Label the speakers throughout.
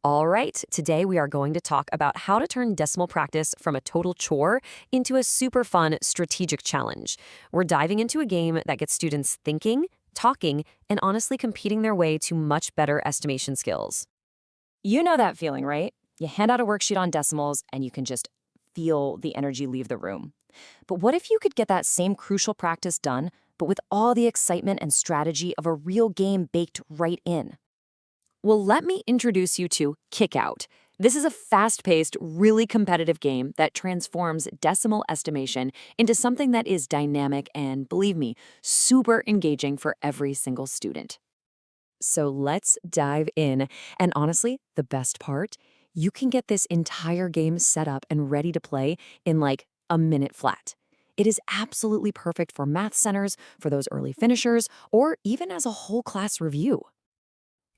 Speaker 1: All right, today we are going to talk about how to turn decimal practice from a total chore into a super fun strategic challenge. We're diving into a game that gets students thinking, talking, and honestly competing their way to much better estimation skills.
Speaker 2: You know that feeling, right? You hand out a worksheet on decimals and you can just feel the energy leave the room. But what if you could get that same crucial practice done, but with all the excitement and strategy of a real game baked right in?
Speaker 1: Well, let me introduce you to Kickout. This is a fast paced, really competitive game that transforms decimal estimation into something that is dynamic and, believe me, super engaging for every single student. So let's dive in. And honestly, the best part, you can get this entire game set up and ready to play in like a minute flat. It is absolutely perfect for math centers, for those early finishers, or even as a whole class review.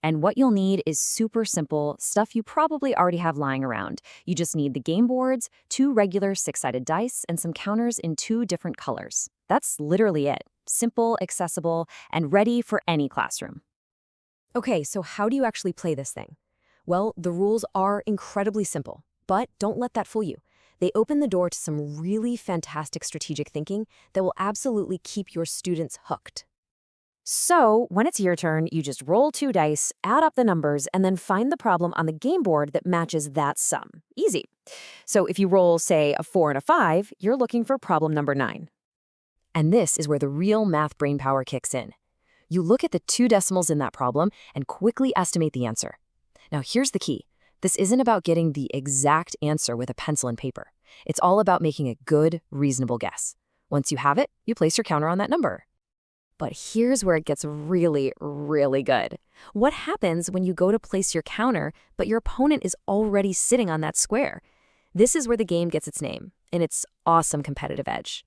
Speaker 2: And what you'll need is super simple stuff you probably already have lying around. You just need the game boards, two regular six-sided dice, and some counters in two different colors. That's literally it. Simple, accessible, and ready for any classroom.
Speaker 1: Okay, so how do you actually play this thing? Well, the rules are incredibly simple, but don't let that fool you. They open the door to some really fantastic strategic thinking that will absolutely keep your students hooked.
Speaker 2: So, when it's your turn, you just roll two dice, add up the numbers, and then find the problem on the game board that matches that sum. Easy. So, if you roll, say, a 4 and a 5, you're looking for problem number 9. And this is where the real math brainpower kicks in. You look at the two decimals in that problem and quickly estimate the answer. Now, here's the key. This isn't about getting the exact answer with a pencil and paper. It's all about making a good, reasonable guess. Once you have it, you place your counter on that number. But here's where it gets really, really good. What happens when you go to place your counter, but your opponent is already sitting on that square? This is where the game gets its name and its awesome competitive edge.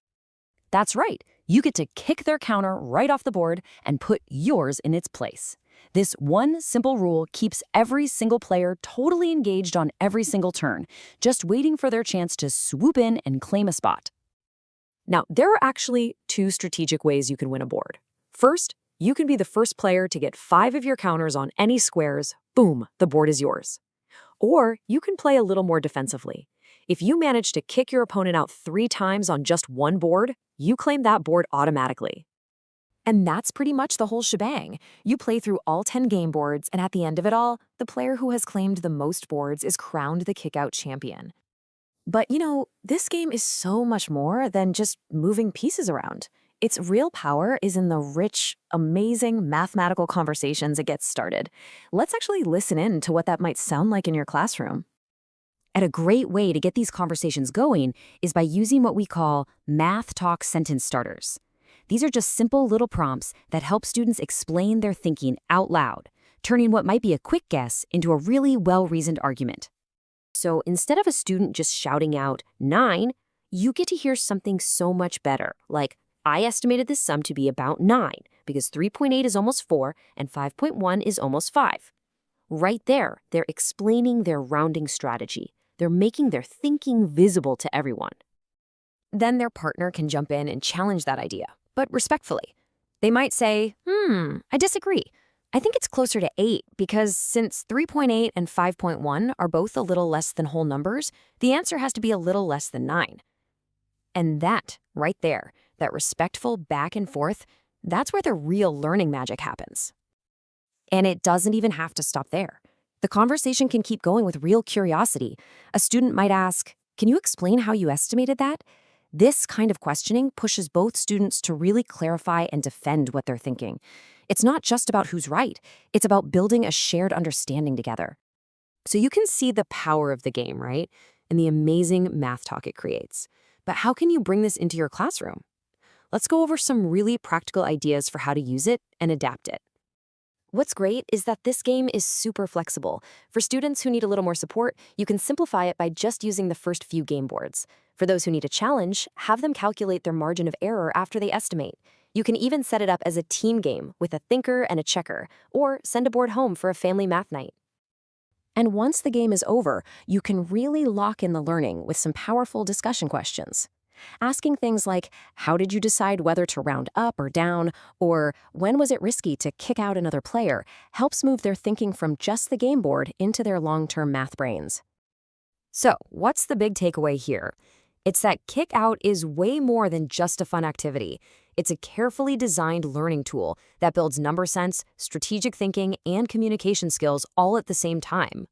Speaker 2: That's right, you get to kick their counter right off the board and put yours in its place. This one simple rule keeps every single player totally engaged on every single turn, just waiting for their chance to swoop in and claim a spot. Now, there are actually two strategic ways you can win a board. First, you can be the first player to get 5 of your counters on any squares. Boom, the board is yours. Or you can play a little more defensively. If you manage to kick your opponent out 3 times on just one board, you claim that board automatically. And that's pretty much the whole shebang. You play through all 10 game boards, and at the end of it all, the player who has claimed the most boards is crowned the Kickout champion. But this game is so much more than just moving pieces around. Its real power is in the rich, amazing mathematical conversations it gets started. Let's actually listen in to what that might sound like in your classroom. And a great way to get these conversations going is by using what we call math talk sentence starters. These are just simple little prompts that help students explain their thinking out loud, turning what might be a quick guess into a really well-reasoned argument. So instead of a student just shouting out 9, you get to hear something so much better, like, I estimated this sum to be about 9 because 3.8 is almost 4 and 5.1 is almost 5. Right there, they're explaining their rounding strategy. They're making their thinking visible to everyone. Then their partner can jump in and challenge that idea, but respectfully. They might say, I disagree. I think it's closer to 8 because since 3.8 and 5.1 are both a little less than whole numbers, the answer has to be a little less than 9. And that, right there, that respectful back and forth, that's where the real learning magic happens. And it doesn't even have to stop there. The conversation can keep going with real curiosity. A student might ask, can you explain how you estimated that? This kind of questioning pushes both students to really clarify and defend what they're thinking. It's not just about who's right. It's about building a shared understanding together. So you can see the power of the game, right? And the amazing math talk it creates. But how can you bring this into your classroom? Let's go over some really practical ideas for how to use it and adapt it. What's great is that this game is super flexible. For students who need a little more support, you can simplify it by just using the first few game boards. For those who need a challenge, have them calculate their margin of error after they estimate. You can even set it up as a team game with a thinker and a checker, or send a board home for a family math night. And once the game is over, you can really lock in the learning with some powerful discussion questions.
Speaker 3: Asking things like, how did you decide whether to round up or down, or when was it risky to kick out another player, helps move their thinking from just the game board into their long-term math brains.
Speaker 2: So, what's the big takeaway here? It's that Kickout is way more than just a fun activity. It's a carefully designed learning tool that builds number sense, strategic thinking, and communication skills all at the same time.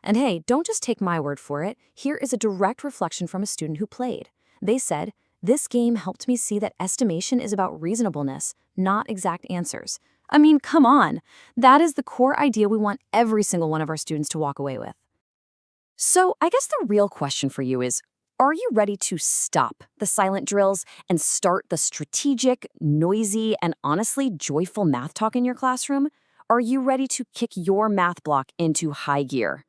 Speaker 2: And hey, don't just take my word for it. Here is a direct reflection from a student who played. They said, "This game helped me see that estimation is about reasonableness, not exact answers." I mean, come on. That is the core idea we want every single one of our students to walk away with. So, I guess the real question for you is, are you ready to stop the silent drills and start the strategic, noisy, and honestly joyful math talk in your classroom? Are you ready to kick your math block into high gear?